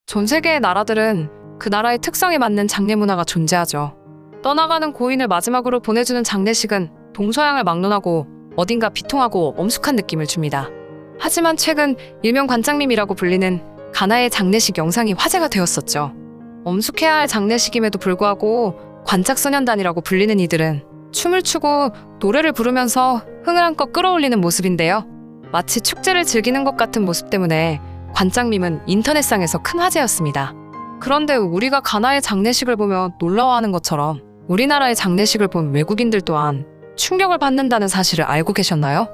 전 세계의 나라들은 그 나라의 특성에 맞는 장례 문화가 존재하죠. 떠나가는 고인을 마지막으로 보내주는 장례식은 동서양을 막론하고 어딘가 비통하고 엄숙한 느낌을 줍니다. 하지만 최근 일명 관장님이라고 불리는 가나의 장례식 영상이 화제가 되었었죠. 엄숙해야 할 장례식임에도 불구하고 관짝소년단이라고 불리는 이들은 춤을 추고 노래를 부르면서 흥을 한껏 끌어올리는 모습인데요. 마치 축제를 즐기는 것 같은 모습 때문에 관짝밈은 인터넷상에서 큰 화제였습니다. 그런데 우리가 가나의 장례식을 보며 놀라워하는 것처럼 우리나라의 장례식을 본 외국인들 또한 충격을 받는다는 사실을 알고 계셨나요?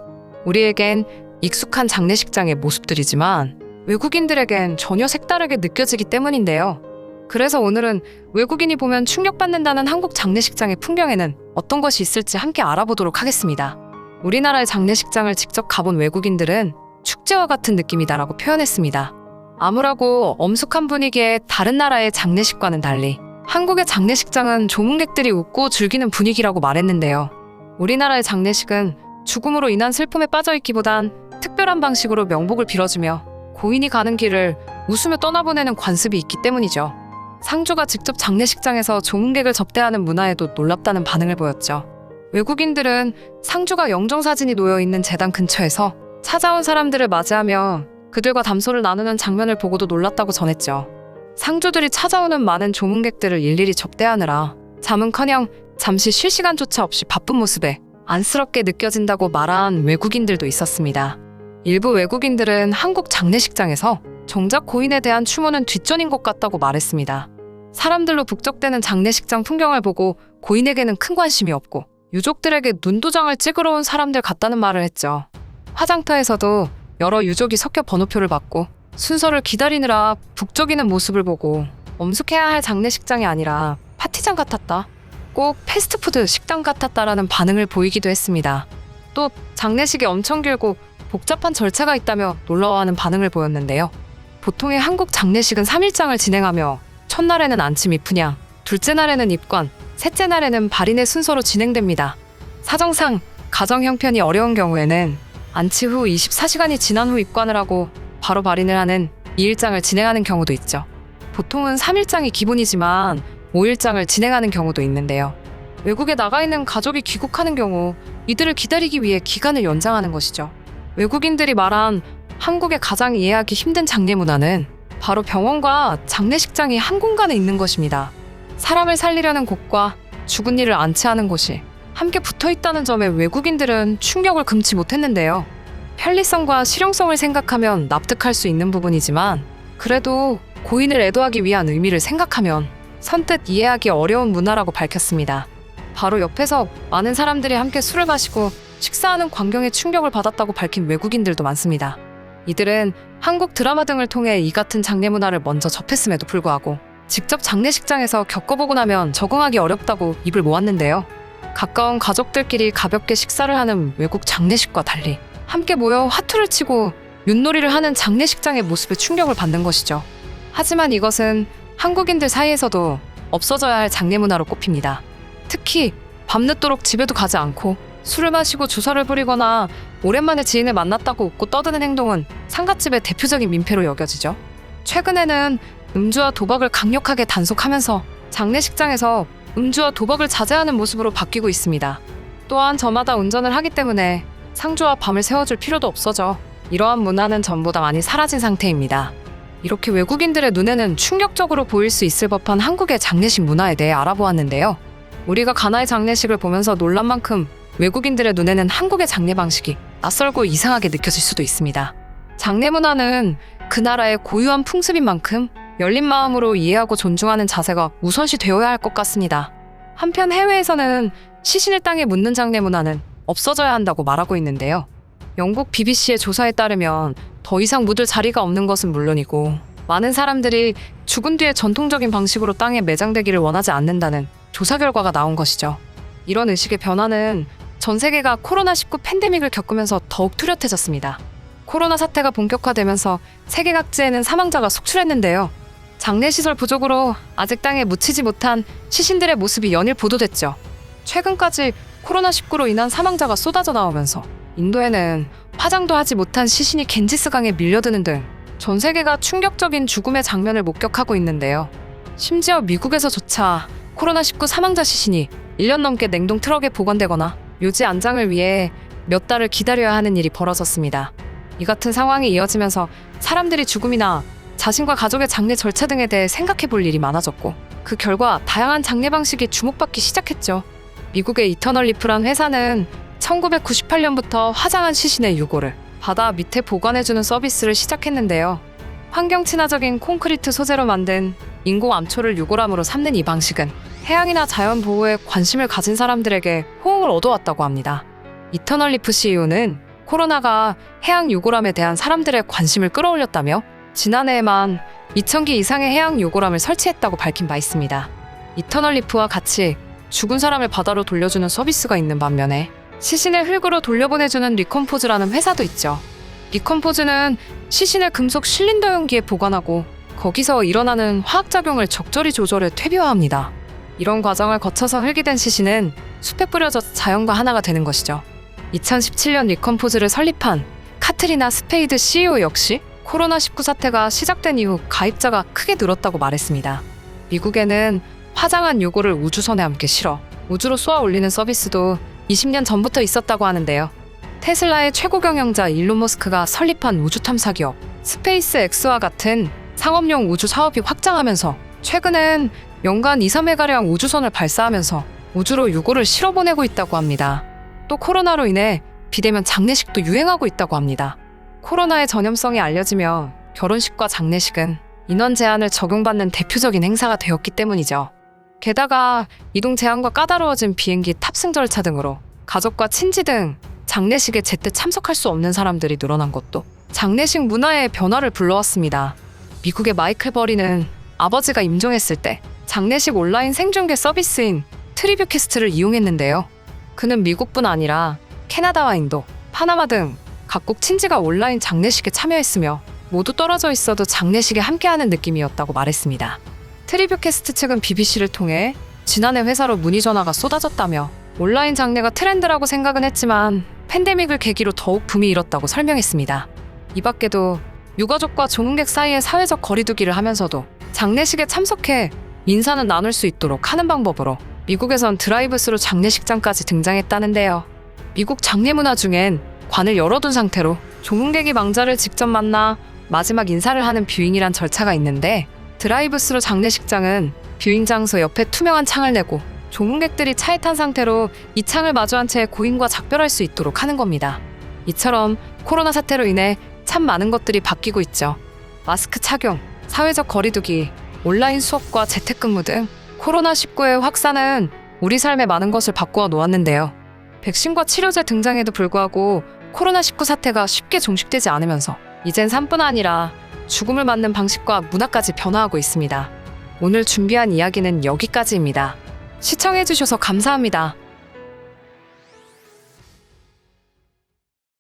우리에겐 익숙한 장례식장의 모습들이지만 외국인들에겐 전혀 색다르게 느껴지기 때문인데요. 그래서 오늘은 외국인이 보면 충격받는다는 한국 장례식장의 풍경에는 어떤 것이 있을지 함께 알아보도록 하겠습니다. 우리나라의 장례식장을 직접 가본 외국인들은 축제와 같은 느낌이다라고 표현했습니다. 암울하고 엄숙한 분위기의 다른 나라의 장례식과는 달리 한국의 장례식장은 조문객들이 웃고 즐기는 분위기라고 말했는데요. 우리나라의 장례식은 죽음으로 인한 슬픔에 빠져있기보단 특별한 방식으로 명복을 빌어주며 고인이 가는 길을 웃으며 떠나보내는 관습이 있기 때문이죠. 상주가 직접 장례식장에서 조문객을 접대하는 문화에도 놀랍다는 반응을 보였죠. 외국인들은 상주가 영정사진이 놓여있는 재단 근처에서 찾아온 사람들을 맞이하며 그들과 담소를 나누는 장면을 보고도 놀랐다고 전했죠. 상주들이 찾아오는 많은 조문객들을 일일이 접대하느라 잠은커녕 잠시 쉴 시간조차 없이 바쁜 모습에 안쓰럽게 느껴진다고 말한 외국인들도 있었습니다. 일부 외국인들은 한국 장례식장에서 정작 고인에 대한 추모는 뒷전인 것 같다고 말했습니다. 사람들로 북적대는 장례식장 풍경을 보고 고인에게는 큰 관심이 없고 유족들에게 눈도장을 찍으러 온 사람들 같다는 말을 했죠. 화장터에서도 여러 유족이 섞여 번호표를 받고 순서를 기다리느라 북적이는 모습을 보고 엄숙해야 할 장례식장이 아니라 파티장 같았다. 꼭 패스트푸드 식당 같았다라는 반응을 보이기도 했습니다. 또 장례식이 엄청 길고 복잡한 절차가 있다며 놀라워하는 반응을 보였는데요. 보통의 한국 장례식은 3일장을 진행하며 첫날에는 안침 입훈양, 둘째 날에는 입관, 셋째 날에는 발인의 순서로 진행됩니다. 사정상 가정 형편이 어려운 경우에는 안치 후 24시간이 지난 후 입관을 하고 바로 발인을 하는 2일장을 진행하는 경우도 있죠. 보통은 3일장이 기본이지만 5일장을 진행하는 경우도 있는데요. 외국에 나가 있는 가족이 귀국하는 경우 이들을 기다리기 위해 기간을 연장하는 것이죠. 외국인들이 말한 한국의 가장 이해하기 힘든 장례 문화는 바로 병원과 장례식장이 한 공간에 있는 것입니다. 사람을 살리려는 곳과 죽은 이를 안치하는 곳이 함께 붙어있다는 점에 외국인들은 충격을 금치 못했는데요. 편리성과 실용성을 생각하면 납득할 수 있는 부분이지만 그래도 고인을 애도하기 위한 의미를 생각하면 선뜻 이해하기 어려운 문화라고 밝혔습니다. 바로 옆에서 많은 사람들이 함께 술을 마시고 식사하는 광경에 충격을 받았다고 밝힌 외국인들도 많습니다. 이들은 한국 드라마 등을 통해 이 같은 장례 문화를 먼저 접했음에도 불구하고 직접 장례식장에서 겪어보고 나면 적응하기 어렵다고 입을 모았는데요. 가까운 가족들끼리 가볍게 식사를 하는 외국 장례식과 달리 함께 모여 화투를 치고 윷놀이를 하는 장례식장의 모습에 충격을 받는 것이죠. 하지만 이것은 한국인들 사이에서도 없어져야 할 장례 문화로 꼽힙니다. 특히 밤늦도록 집에도 가지 않고 술을 마시고 주사를 부리거나 오랜만에 지인을 만났다고 웃고 떠드는 행동은 상갓집의 대표적인 민폐로 여겨지죠. 최근에는 음주와 도박을 강력하게 단속하면서 장례식장에서 음주와 도박을 자제하는 모습으로 바뀌고 있습니다. 또한 저마다 운전을 하기 때문에 상주와 밤을 새워줄 필요도 없어져 이러한 문화는 전보다 많이 사라진 상태입니다. 이렇게 외국인들의 눈에는 충격적으로 보일 수 있을 법한 한국의 장례식 문화에 대해 알아보았는데요. 우리가 가나의 장례식을 보면서 놀란 만큼 외국인들의 눈에는 한국의 장례 방식이 낯설고 이상하게 느껴질 수도 있습니다. 장례 문화는 그 나라의 고유한 풍습인 만큼 열린 마음으로 이해하고 존중하는 자세가 우선시 되어야 할 것 같습니다. 한편 해외에서는 시신을 땅에 묻는 장례 문화는 없어져야 한다고 말하고 있는데요. 영국 BBC의 조사에 따르면 더 이상 묻을 자리가 없는 것은 물론이고 많은 사람들이 죽은 뒤에 전통적인 방식으로 땅에 매장되기를 원하지 않는다는 조사 결과가 나온 것이죠. 이런 의식의 변화는 전 세계가 코로나19 팬데믹을 겪으면서 더욱 뚜렷해졌습니다. 코로나 사태가 본격화되면서 세계 각지에는 사망자가 속출했는데요. 장례시설 부족으로 아직 땅에 묻히지 못한 시신들의 모습이 연일 보도됐죠. 최근까지 코로나19로 인한 사망자가 쏟아져 나오면서 인도에는 화장도 하지 못한 시신이 겐지스강에 밀려드는 등 전 세계가 충격적인 죽음의 장면을 목격하고 있는데요. 심지어 미국에서조차 코로나19 사망자 시신이 1년 넘게 냉동 트럭에 보관되거나 묘지 안장을 위해 몇 달을 기다려야 하는 일이 벌어졌습니다. 이 같은 상황이 이어지면서 사람들이 죽음이나 자신과 가족의 장례 절차 등에 대해 생각해 볼 일이 많아졌고, 그 결과 다양한 장례 방식이 주목받기 시작했죠. 미국의 이터널 리프란 회사는 1998년부터 화장한 시신의 유골을 바다 밑에 보관해주는 서비스를 시작했는데요. 환경 친화적인 콘크리트 소재로 만든 인공 암초를 유골함으로 삼는 이 방식은 해양이나 자연 보호에 관심을 가진 사람들에게 호응을 얻어왔다고 합니다. 이터널 리프 CEO는 코로나가 해양 유골함에 대한 사람들의 관심을 끌어올렸다며 지난해에만 2,000기 이상의 해양 유골함을 설치했다고 밝힌 바 있습니다. 이터널 리프와 같이 죽은 사람을 바다로 돌려주는 서비스가 있는 반면에 시신을 흙으로 돌려보내주는 리컴포즈라는 회사도 있죠. 리컴포즈는 시신을 금속 실린더 용기에 보관하고 거기서 일어나는 화학작용을 적절히 조절해 퇴비화합니다. 이런 과정을 거쳐서 흙이 된 시신은 숲에 뿌려져 자연과 하나가 되는 것이죠. 2017년 리컴포즈를 설립한 카트리나 스페이드 CEO 역시 코로나19 사태가 시작된 이후 가입자가 크게 늘었다고 말했습니다. 미국에는 화장한 유골을 우주선에 함께 실어 우주로 쏘아 올리는 서비스도 20년 전부터 있었다고 하는데요. 테슬라의 최고 경영자 일론 머스크가 설립한 우주 탐사 기업 스페이스 X와 같은 상업용 우주 사업이 확장하면서 최근엔 연간 2~3회가량 우주선을 발사하면서 우주로 유골을 실어보내고 있다고 합니다. 또 코로나로 인해 비대면 장례식도 유행하고 있다고 합니다. 코로나의 전염성이 알려지며 결혼식과 장례식은 인원 제한을 적용받는 대표적인 행사가 되었기 때문이죠. 게다가 이동 제한과 까다로워진 비행기 탑승 절차 등으로 가족과 친지 등 장례식에 제때 참석할 수 없는 사람들이 늘어난 것도 장례식 문화의 변화를 불러왔습니다. 미국의 마이클 버리는 아버지가 임종했을 때 장례식 온라인 생중계 서비스인 트리뷰캐스트를 이용했는데요. 그는 미국뿐 아니라 캐나다와 인도, 파나마 등 각국 친지가 온라인 장례식에 참여했으며 모두 떨어져 있어도 장례식에 함께하는 느낌이었다고 말했습니다. 트리뷰캐스트 측은 BBC를 통해 지난해 회사로 문의 전화가 쏟아졌다며 온라인 장례가 트렌드라고 생각은 했지만 팬데믹을 계기로 더욱 붐이 일었다고 설명했습니다. 이 밖에도 유가족과 조문객 사이의 사회적 거리두기를 하면서도 장례식에 참석해 인사는 나눌 수 있도록 하는 방법으로 미국에선 드라이브스루 장례식장까지 등장했다는데요. 미국 장례 문화 중엔 관을 열어둔 상태로 조문객이 망자를 직접 만나 마지막 인사를 하는 뷰잉이란 절차가 있는데, 드라이브스루 장례식장은 뷰잉 장소 옆에 투명한 창을 내고 조문객들이 차에 탄 상태로 이 창을 마주한 채 고인과 작별할 수 있도록 하는 겁니다. 이처럼 코로나 사태로 인해 참 많은 것들이 바뀌고 있죠. 마스크 착용, 사회적 거리두기, 온라인 수업과 재택근무 등 코로나19의 확산은 우리 삶의 많은 것을 바꾸어 놓았는데요. 백신과 치료제 등장에도 불구하고 코로나19 사태가 쉽게 종식되지 않으면서 이젠 삶뿐 아니라 죽음을 맞는 방식과 문화까지 변화하고 있습니다. 오늘 준비한 이야기는 여기까지입니다. 시청해주셔서 감사합니다.